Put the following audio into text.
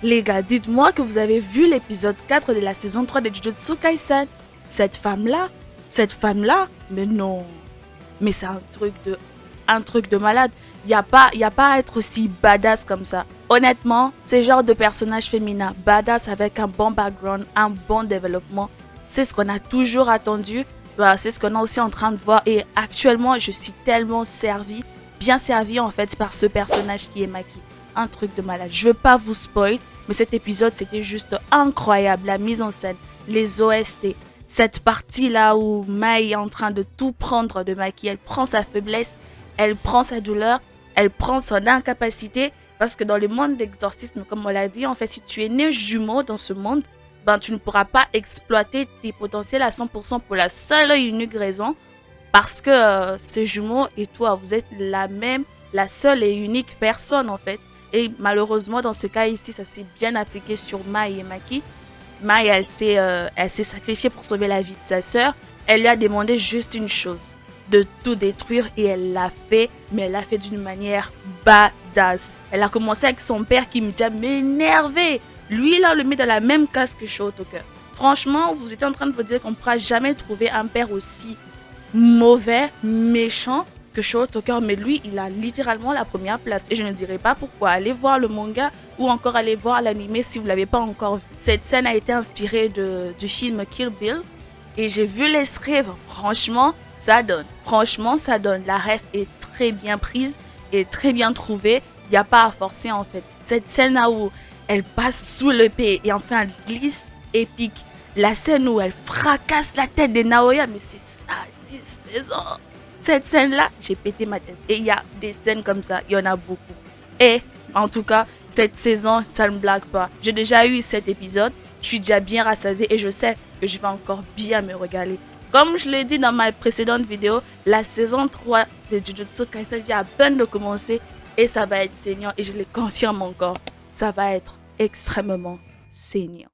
Les gars, dites-moi que vous avez vu l'épisode 4 de la saison 3 de Jujutsu Kaisen. Cette femme-là, mais non. Mais c'est un truc de malade. Y a pas à être aussi badass comme ça. Honnêtement, ce genre de personnage féminin badass avec un bon background, un bon développement, c'est ce qu'on a toujours attendu. C'est ce qu'on est aussi en train de voir. Et actuellement, je suis tellement bien servie en fait par ce personnage qui est Maki. Un truc de malade. Je veux pas vous spoil, mais cet épisode c'était juste incroyable. La mise en scène, les OST, cette partie là où Mai est en train de tout prendre de Maki. Elle prend sa faiblesse, elle prend sa douleur, elle prend son incapacité. Parce que dans le monde d'exorcisme, comme on l'a dit, en fait, si tu es né jumeau dans ce monde, tu ne pourras pas exploiter tes potentiels à 100% pour la seule et unique raison. Parce que ces jumeaux et toi, vous êtes la seule et unique personne en fait. Et malheureusement, dans ce cas ici, ça s'est bien appliqué sur Mai et Maki. Mai, elle s'est sacrifiée pour sauver la vie de sa sœur. Elle lui a demandé juste une chose, de tout détruire, et elle l'a fait, mais elle l'a fait d'une manière badass. Elle a commencé avec son père qui me dit m'énerver. Lui, là, on le met dans la même case que Shotoker. Franchement, vous étiez en train de vous dire qu'on ne pourra jamais trouver un père aussi mauvais, méchant que Shotoker, mais lui, il a littéralement la première place. Et je ne dirai pas pourquoi. Allez voir le manga ou encore allez voir l'anime si vous ne l'avez pas encore vu. Cette scène a été inspirée du film Kill Bill. Et j'ai vu les rêves. Franchement, ça donne. La ref est très bien prise et très bien trouvée. Il n'y a pas à forcer en fait. Cette scène là où elle passe sous l'épée et enfin elle glisse, épique. La scène où elle fracasse la tête de Naoya, mais c'est satisfaisant. Cette scène-là, j'ai pété ma tête. Et il y a des scènes comme ça, il y en a beaucoup. Et en tout cas, cette saison, ça ne blague pas. J'ai déjà eu 7 épisodes, je suis déjà bien rassasiée et je sais que je vais encore bien me régaler. Comme je l'ai dit dans ma précédente vidéo, la saison 3 de Jujutsu Kaisen vient à peine de commencer et ça va être saignant et je le confirme encore. Ça va être extrêmement saignant.